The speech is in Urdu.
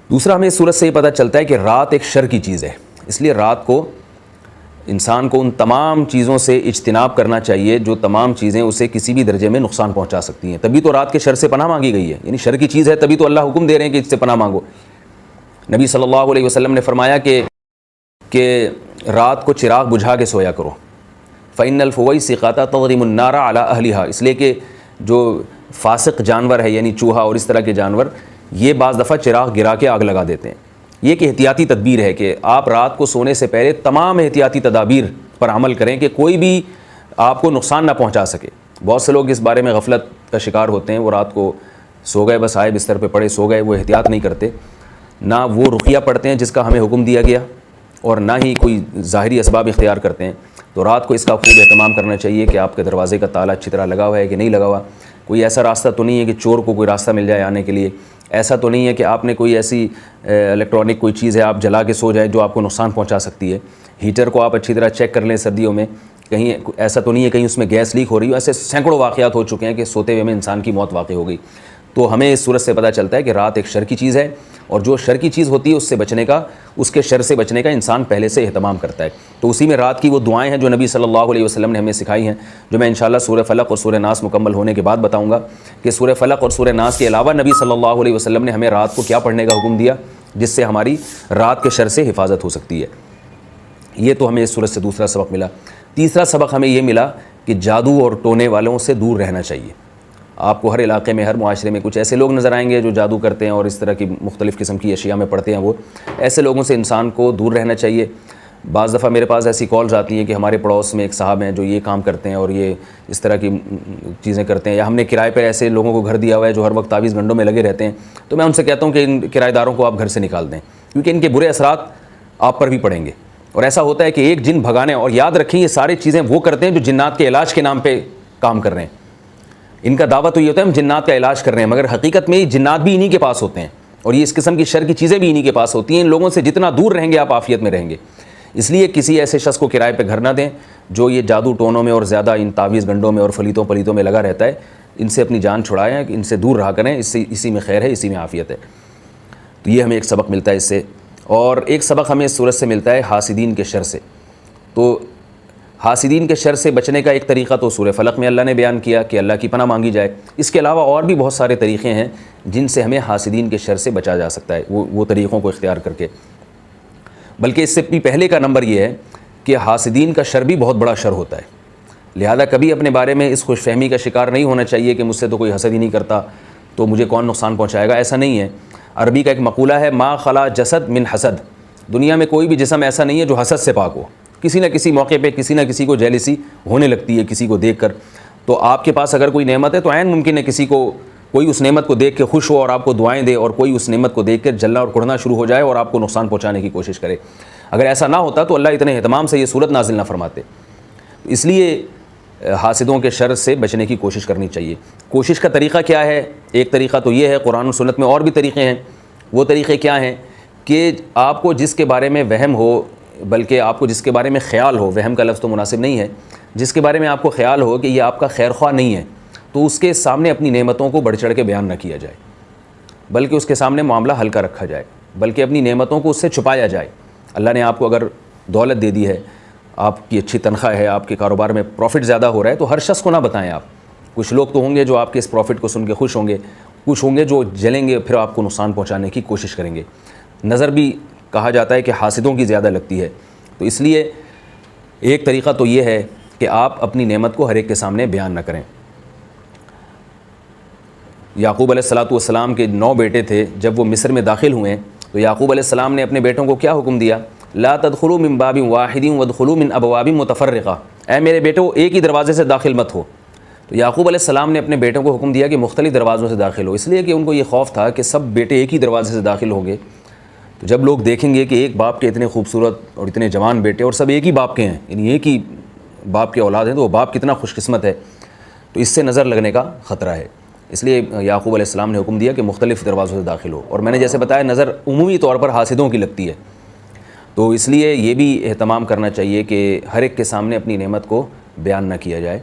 دوسرا ہمیں اس صورت سے یہ پتہ چلتا ہے کہ رات ایک شر کی چیز ہے، اس لیے رات کو انسان کو ان تمام چیزوں سے اجتناب کرنا چاہیے جو تمام چیزیں اسے کسی بھی درجے میں نقصان پہنچا سکتی ہیں. تبھی تو رات کے شر سے پناہ مانگی گئی ہے، یعنی شر کی چیز ہے تبھی تو اللہ حکم دے رہے ہیں کہ اس سے پناہ مانگو. نبی صلی اللہ علیہ وسلم نے فرمایا کہ رات کو چراغ بجھا کے سویا کرو. فإن الفویسقۃ تضرم النار علی اہلھا، اس لیے کہ جو فاسق جانور ہے یعنی چوہا اور اس طرح کے جانور یہ بعض دفعہ چراغ گرا کے آگ لگا دیتے ہیں. یہ ایک احتیاطی تدبیر ہے کہ آپ رات کو سونے سے پہلے تمام احتیاطی تدابیر پر عمل کریں کہ کوئی بھی آپ کو نقصان نہ پہنچا سکے. بہت سے لوگ اس بارے میں غفلت کا شکار ہوتے ہیں، وہ رات کو سو گئے، بس آئے بستر پہ پڑے سو گئے، وہ احتیاط نہیں کرتے، نہ وہ رقیہ پڑھتے ہیں جس کا ہمیں حکم دیا گیا اور نہ ہی کوئی ظاہری اسباب اختیار کرتے ہیں. تو رات کو اس کا خوب اہتمام کرنا چاہیے کہ آپ کے دروازے کا تالا اچھی طرح لگا ہوا ہے کہ نہیں لگا ہوا، کوئی ایسا راستہ تو نہیں ہے کہ چور کو کوئی راستہ مل جائے آنے کے لیے، ایسا تو نہیں ہے کہ آپ نے کوئی ایسی الیکٹرانک کوئی چیز ہے آپ جلا کے سو جائیں جو آپ کو نقصان پہنچا سکتی ہے. ہیٹر کو آپ اچھی طرح چیک کر لیں سردیوں میں، کہیں ایسا تو نہیں ہے کہیں اس میں گیس لیک ہو رہی ہو. ایسے سینکڑوں واقعات ہو چکے ہیں کہ سوتے ہوئے میں انسان کی موت واقع ہو گئی. تو ہمیں اس صورت سے پتہ چلتا ہے کہ رات ایک شر کی چیز ہے، اور جو شر کی چیز ہوتی ہے اس سے بچنے کا، اس کے شر سے بچنے کا انسان پہلے سے اہتمام کرتا ہے. تو اسی میں رات کی وہ دعائیں ہیں جو نبی صلی اللہ علیہ وسلم نے ہمیں سکھائی ہیں، جو میں انشاءاللہ سورہ فلق اور سورہ ناس مکمل ہونے کے بعد بتاؤں گا کہ سورہ فلق اور سورہ ناس کے علاوہ نبی صلی اللہ علیہ وسلم نے ہمیں رات کو کیا پڑھنے کا حکم دیا جس سے ہماری رات کے شر سے حفاظت ہو سکتی ہے. یہ تو ہمیں اس صورت سے دوسرا سبق ملا. تیسرا سبق ہمیں یہ ملا کہ جادو اور ٹونے والوں سے دور رہنا چاہیے. آپ کو ہر علاقے میں، ہر معاشرے میں کچھ ایسے لوگ نظر آئیں گے جو جادو کرتے ہیں اور اس طرح کی مختلف قسم کی اشیاء میں پڑھتے ہیں. وہ ایسے لوگوں سے انسان کو دور رہنا چاہیے. بعض دفعہ میرے پاس ایسی کالز آتی ہیں کہ ہمارے پڑوس میں ایک صاحب ہیں جو یہ کام کرتے ہیں اور یہ اس طرح کی چیزیں کرتے ہیں، یا ہم نے کرائے پر ایسے لوگوں کو گھر دیا ہوا ہے جو ہر وقت تعویذ گنڈوں میں لگے رہتے ہیں. تو میں ان سے کہتا ہوں کہ ان کرایہ داروں کو آپ گھر سے نکال دیں، کیونکہ ان کے برے اثرات آپ پر بھی پڑیں گے. اور ایسا ہوتا ہے کہ ایک جن بھگانے، اور یاد رکھیں یہ ساری چیزیں وہ کرتے ہیں جو جنات کے علاج کے نام پہ کام کر رہے ہیں. ان کا دعویٰ تو یہ ہوتا ہے ہم جنات کا علاج کر رہے ہیں، مگر حقیقت میں جنات بھی انہی کے پاس ہوتے ہیں اور یہ اس قسم کی شر کی چیزیں بھی انہی کے پاس ہوتی ہیں. ان لوگوں سے جتنا دور رہیں گے آپ عافیت میں رہیں گے. اس لیے کسی ایسے شخص کو کرائے پہ گھر نہ دیں جو یہ جادو ٹونوں میں اور زیادہ ان تعویذ گنڈوں میں اور فلیتوں پلیتوں میں لگا رہتا ہے. ان سے اپنی جان چھڑائیں، ان سے دور رہا کریں، اسی میں خیر ہے، اسی میں عافیت ہے. تو یہ ہمیں ایک سبق ملتا ہے اس سے. اور ایک سبق ہمیں اس صورت سے ملتا ہے حاسدین کے شر سے. تو حاسدین کے شر سے بچنے کا ایک طریقہ تو سورہ فلق میں اللہ نے بیان کیا کہ اللہ کی پناہ مانگی جائے. اس کے علاوہ اور بھی بہت سارے طریقے ہیں جن سے ہمیں حاسدین کے شر سے بچا جا سکتا ہے، وہ طریقوں کو اختیار کر کے. بلکہ اس سے بھی پہلے کا نمبر یہ ہے کہ حاسدین کا شر بھی بہت بڑا شر ہوتا ہے. لہذا کبھی اپنے بارے میں اس خوش فہمی کا شکار نہیں ہونا چاہیے کہ مجھ سے تو کوئی حسد ہی نہیں کرتا تو مجھے کون نقصان پہنچائے گا. ایسا نہیں ہے. عربی کا ایک مقولہ ہے ما خلا جسد من حسد. دنیا میں کوئی بھی جسم ایسا نہیں ہے جو حسد سے پاک ہو. کسی نہ کسی موقع پہ کسی نہ کسی کو جیلسی ہونے لگتی ہے کسی کو دیکھ کر. تو آپ کے پاس اگر کوئی نعمت ہے تو عین ممکن ہے کسی کو کوئی اس نعمت کو دیکھ کے خوش ہو اور آپ کو دعائیں دے، اور کوئی اس نعمت کو دیکھ کر جلنا اور کڑھنا شروع ہو جائے اور آپ کو نقصان پہنچانے کی کوشش کرے. اگر ایسا نہ ہوتا تو اللہ اتنے اہتمام سے یہ صورت نازل نہ فرماتے. اس لیے حاسدوں کے شر سے بچنے کی کوشش کرنی چاہیے. کوشش کا طریقہ کیا ہے؟ ایک طریقہ تو یہ ہے، قرآن و سنت میں اور بھی طریقے ہیں. وہ طریقے کیا ہیں کہ آپ کو جس کے بارے میں وہم ہو، بلکہ آپ کو جس کے بارے میں خیال ہو، وہم کا لفظ تو مناسب نہیں ہے، جس کے بارے میں آپ کو خیال ہو کہ یہ آپ کا خیر خواہ نہیں ہے، تو اس کے سامنے اپنی نعمتوں کو بڑھ چڑھ کے بیان نہ کیا جائے، بلکہ اس کے سامنے معاملہ ہلکا رکھا جائے، بلکہ اپنی نعمتوں کو اس سے چھپایا جائے. اللہ نے آپ کو اگر دولت دے دی ہے، آپ کی اچھی تنخواہ ہے، آپ کے کاروبار میں پروفٹ زیادہ ہو رہا ہے، تو ہر شخص کو نہ بتائیں آپ. کچھ لوگ تو ہوں گے جو آپ کے اس پروفٹ کو سن کے خوش ہوں گے، کچھ ہوں گے جو جلیں گے پھر آپ کو نقصان پہنچانے کی کوشش کریں گے. نظر بھی کہا جاتا ہے کہ حاسدوں کی زیادہ لگتی ہے. تو اس لیے ایک طریقہ تو یہ ہے کہ آپ اپنی نعمت کو ہر ایک کے سامنے بیان نہ کریں. یعقوب علیہ السلام کے 9 بیٹے تھے. جب وہ مصر میں داخل ہوئے تو یعقوب علیہ السلام نے اپنے بیٹوں کو کیا حکم دیا؟ لا تدخلوا من باب واحد وادخلوا من ابواب متفرقہ. اے میرے بیٹوں ایک ہی دروازے سے داخل مت ہو. تو یعقوب علیہ السلام نے اپنے بیٹوں کو حکم دیا کہ مختلف دروازوں سے داخل ہو، اس لیے کہ ان کو یہ خوف تھا کہ سب بیٹے ایک ہی دروازے سے داخل ہوں گے تو جب لوگ دیکھیں گے کہ ایک باپ کے اتنے خوبصورت اور اتنے جوان بیٹے اور سب ایک ہی باپ کے ہیں، یعنی ایک ہی باپ کے اولاد ہیں، تو وہ باپ کتنا خوش قسمت ہے، تو اس سے نظر لگنے کا خطرہ ہے. اس لیے یعقوب علیہ السلام نے حکم دیا کہ مختلف دروازوں سے داخل ہو. اور میں نے جیسے بتایا نظر عمومی طور پر حاسدوں کی لگتی ہے، تو اس لیے یہ بھی اہتمام کرنا چاہیے کہ ہر ایک کے سامنے اپنی نعمت کو بیان نہ کیا جائے.